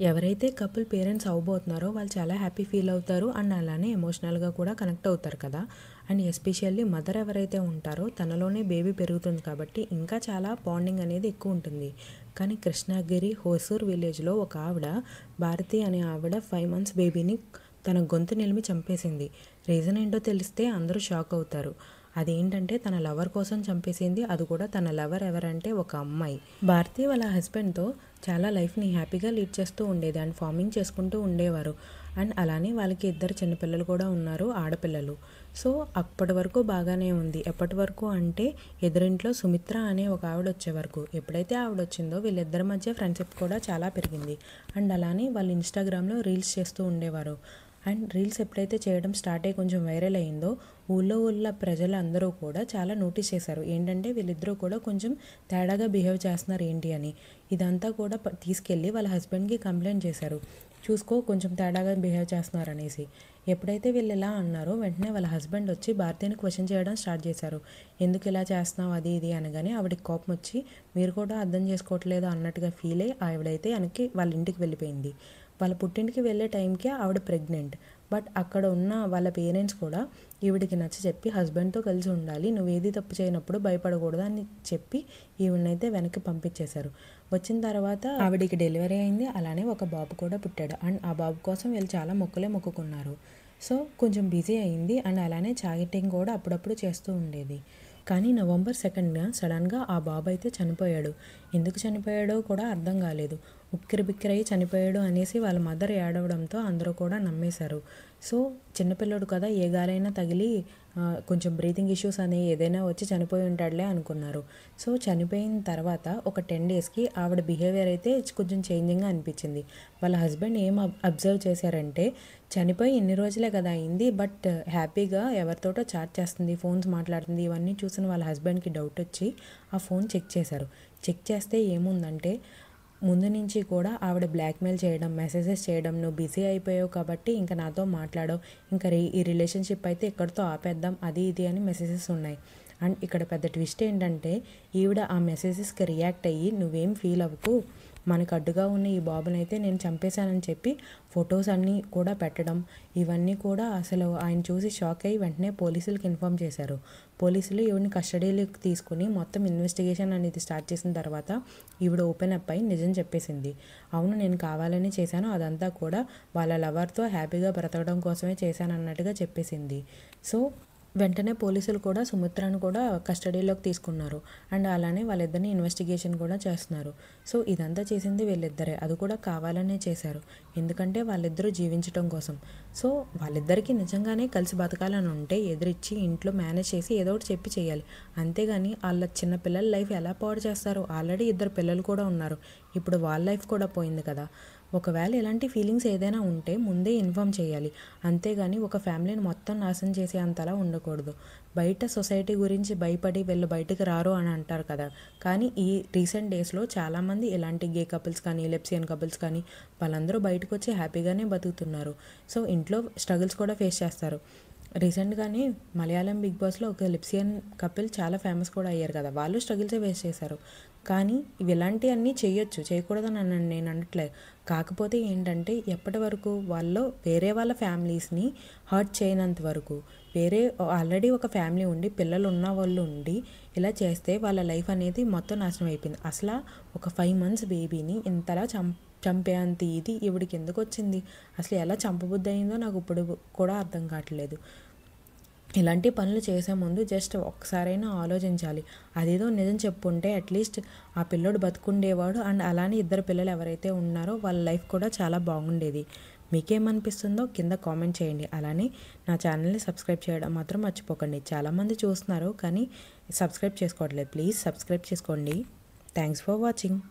ఎవరైతే couple parents అవ్వబోతున్నారో వాళ్ళు చాలా హ్యాపీ ఫీల్ అవుతారు అండ్ అలానే ఎమోషనల్గా కూడా కనెక్ట్ అవుతారు కదా. అండ్ ఎస్పెషల్లీ మదర్ ఎవరైతే ఉంటారో తనలోనే బేబీ పెరుగుతుంది కాబట్టి ఇంకా చాలా బాండింగ్ అనేది ఎక్కువ ఉంటుంది. కానీ కృష్ణగిరి హోసూర్ విలేజ్లో ఒక ఆవిడ, భారతి అనే ఆవిడ 5 months బేబీని తన గొంతు నిలిమి చంపేసింది. రీజన్ ఏంటో తెలిస్తే అందరూ షాక్ అవుతారు. అదేంటంటే తన లవర్ కోసం చంపేసింది. అది కూడా తన లవర్ ఎవరంటే ఒక అమ్మాయి. భారతి వాళ్ళ హస్బెండ్తో చాలా లైఫ్ని హ్యాపీగా లీడ్ చేస్తూ ఉండేది అండ్ ఫార్మింగ్ చేసుకుంటూ ఉండేవారు. అండ్ అలానే వాళ్ళకి 2 చిన్నపిల్లలు కూడా ఉన్నారు, ఆడపిల్లలు. సో అప్పటి వరకు బాగానే ఉంది. ఎప్పటి వరకు అంటే ఎదురింట్లో సుమిత్ర అనే ఒక ఆవిడ వచ్చే వరకు. ఎప్పుడైతే ఆవిడ వచ్చిందో వీళ్ళిద్దరి మధ్య ఫ్రెండ్షిప్ కూడా చాలా పెరిగింది. అండ్ అలానే వాళ్ళు ఇన్స్టాగ్రామ్లో రీల్స్ చేస్తూ ఉండేవారు. అండ్ రీల్స్ ఎప్పుడైతే చేయడం స్టార్ట్ అయ్యి కొంచెం వైరల్ అయిందో ఊళ్ళో ప్రజలందరూ కూడా చాలా నోటీస్ చేశారు. ఏంటంటే వీళ్ళిద్దరూ కూడా కొంచెం తేడాగా బిహేవ్ చేస్తున్నారు ఏంటి అని. ఇదంతా కూడా తీసుకెళ్ళి వాళ్ళ హస్బెండ్కి కంప్లైంట్ చేశారు. చూసుకో కొంచెం తేడాగా బిహేవ్ చేస్తున్నారు అనేసి. ఎప్పుడైతే వీళ్ళు ఇలా అన్నారో వెంటనే వాళ్ళ హస్బెండ్ వచ్చి భారతిని క్వశ్చన్ చేయడం స్టార్ట్ చేశారు. ఎందుకు ఇలా చేస్తున్నావు అది ఇది అనగానే ఆవిడకి కోపం వచ్చి మీరు కూడా అర్థం చేసుకోవట్లేదు అన్నట్టుగా ఫీల్ అయ్యి ఆవిడైతే వెనక్కి వాళ్ళ ఇంటికి వెళ్ళిపోయింది. వాళ్ళ పుట్టింటికి వెళ్ళే టైంకి ఆవిడ ప్రెగ్నెంట్. బట్ అక్కడ ఉన్న వాళ్ళ పేరెంట్స్ కూడా ఈవిడికి నచ్చ చెప్పి హస్బెండ్తో కలిసి ఉండాలి, నువ్వేది తప్పు చేయనప్పుడు భయపడకూడదు అని చెప్పి ఈవిడనైతే వెనక్కి పంపించేశారు. వచ్చిన తర్వాత ఆవిడికి డెలివరీ అయింది. అలానే ఒక బాబు కూడా పుట్టాడు. అండ్ ఆ బాబు కోసం వీళ్ళు చాలా మొక్కుకున్నారు. సో కొంచెం బిజీ అయింది. అండ్ అలానే చాటింగ్ కూడా అప్పుడప్పుడు చేస్తూ ఉండేది. కానీ November 2nd సడన్గా ఆ బాబు అయితే చనిపోయాడు. ఎందుకు చనిపోయాడో కూడా అర్థం కాలేదు. ఉక్కిరిబిక్కిరై చనిపోయాడు అనేసి వాళ్ళ మదర్ ఏడవడంతో అందరూ కూడా నమ్మేశారు. సో చిన్నపిల్లడు కదా, ఏ గాలైనా తగిలి కొంచెం బ్రీతింగ్ ఇష్యూస్ అని ఏదైనా వచ్చి చనిపోయి ఉంటాడులే అనుకున్నారు. సో చనిపోయిన తర్వాత ఒక 10 daysకి ఆవిడ బిహేవియర్ అయితే కొంచెం చేంజింగ్గా అనిపించింది. వాళ్ళ హస్బెండ్ ఏం అబ్జర్వ్ చేశారంటే చనిపోయి ఎన్ని రోజులే కదా అయింది, బట్ హ్యాపీగా ఎవరితోటో చాట్ చేస్తుంది, ఫోన్స్ మాట్లాడుతుంది. ఇవన్నీ చూసిన వాళ్ళ హస్బెండ్కి డౌట్ వచ్చి ఆ ఫోన్ చెక్ చేశారు. చెక్ చేస్తే ఏముందంటే ముందు నుంచి కూడా ఆవిడ బ్లాక్మెయిల్ చేయడం, మెసేజెస్ చేయడం, నువ్వు బిజీ అయిపోయావు కాబట్టి ఇంకా నాతో మాట్లాడవు, ఇంకా ఈ రిలేషన్షిప్ అయితే ఇక్కడితో ఆపేద్దాం అది ఇది అని మెసేజెస్ ఉన్నాయి. అండ్ ఇక్కడ పెద్ద ట్విస్ట్ ఏంటంటే ఈవిడ ఆ మెసేజెస్కి రియాక్ట్ అయ్యి నువ్వేం ఫీల్ అవ్వకు, మనకు అడ్డుగా ఉన్న ఈ బాబునైతే నేను చంపేశానని చెప్పి ఫొటోస్ అన్నీ కూడా పెట్టడం, ఇవన్నీ కూడా అసలు ఆయన చూసి షాక్ అయ్యి వెంటనే పోలీసులకు ఇన్ఫామ్ చేశారు. పోలీసులు ఈవిడని కస్టడీలోకి తీసుకుని మొత్తం ఇన్వెస్టిగేషన్ అనేది స్టార్ట్ చేసిన తర్వాత ఈవిడ ఓపెన్ అప్ అయి నిజం చెప్పేసింది. అవును నేను కావాలని చేశాను, అదంతా కూడా వాళ్ళ లవర్తో హ్యాపీగా బ్రతకడం కోసమే చేశాను అన్నట్టుగా చెప్పేసింది. సో వెంటనే పోలీసులు కూడా సుమిత్రను కూడా కస్టడీలోకి తీసుకున్నారు. అండ్ అలానే వాళ్ళిద్దరిని ఇన్వెస్టిగేషన్ కూడా చేస్తున్నారు. సో ఇదంతా చేసింది వీళ్ళిద్దరే, అది కూడా కావాలనే చేశారు. ఎందుకంటే వాళ్ళిద్దరూ జీవించడం కోసం. సో వాళ్ళిద్దరికీ నిజంగానే కలిసి బతకాలని ఉంటే ఎదురిచ్చి ఇంట్లో మేనేజ్ చేసి ఏదో ఒకటి చెప్పి చేయాలి. అంతేగాని వాళ్ళ చిన్న పిల్లల లైఫ్ ఎలా పాడు చేస్తారు. ఆల్రెడీ 2 పిల్లలు కూడా ఉన్నారు, ఇప్పుడు వాళ్ళ లైఫ్ కూడా పోయింది కదా. ఒకవేళ ఇలాంటి ఫీలింగ్స్ ఏదైనా ఉంటే ముందే ఇన్ఫామ్ చేయాలి. అంతేగాని ఒక ఫ్యామిలీని మొత్తం నాశనం చేసే అంతలా ఉండకూడదు. బయట సొసైటీ గురించి భయపడి వీళ్ళు బయటకు రారు అని అంటారు కదా, కానీ ఈ రీసెంట్ డేస్లో చాలామంది ఇలాంటి గే కపుల్స్ కానీ లెస్బియన్ కపుల్స్ కానీ వాళ్ళందరూ బయటకు వచ్చి హ్యాపీగానే బతుకుతున్నారు. సో ఇంట్లో స్ట్రగుల్స్ కూడా ఫేస్ చేస్తారు. రీసెంట్గానే మలయాళం బిగ్ బాస్లో ఒక లెస్బియన్ కపుల్ చాలా ఫేమస్ కూడా అయ్యారు కదా, వాళ్ళు స్ట్రగుల్సే ఫేస్ చేశారు. కానీ ఇవి ఇలాంటివన్నీ చేయొచ్చు, చేయకూడదని నేను అనట్లేదు. కాకపోతే ఏంటంటే ఎప్పటి వరకు వాళ్ళు వేరే వాళ్ళ ఫ్యామిలీస్ని హర్ట్ చేయనంత వరకు, వేరే ఆల్రెడీ ఒక ఫ్యామిలీ ఉండి పిల్లలు ఉన్న వాళ్ళు ఉండి ఇలా చేస్తే వాళ్ళ లైఫ్ అనేది మొత్తం నాశనం అయిపోయింది. అసలు ఒక 5 months బేబీని ఇంతలా చంపేంత ఇది ఈవిడికి ఎందుకు వచ్చింది, అసలు ఎలా చంపబుద్ధి అయిందో నాకు ఇప్పుడు కూడా అర్థం కావట్లేదు. ఇలాంటి పనులు చేసే ముందు జస్ట్ ఒక్కసారైనా ఆలోచించాలి. అదేదో నిజం చెప్పుంటే అట్లీస్ట్ ఆ పిల్లోడు బతుకుండేవాడు. అండ్ అలానే 2 పిల్లలు ఎవరైతే ఉన్నారో వాళ్ళ లైఫ్ కూడా చాలా బాగుండేది. మీకేమనిపిస్తుందో కింద కామెంట్ చేయండి. అలానే నా ఛానల్ని సబ్స్క్రైబ్ చేయడం మాత్రం మర్చిపోకండి. చాలామంది చూస్తున్నారు కానీ సబ్స్క్రైబ్ చేసుకోవట్లేదు. ప్లీజ్ సబ్స్క్రైబ్ చేసుకోండి. Thanks for watching.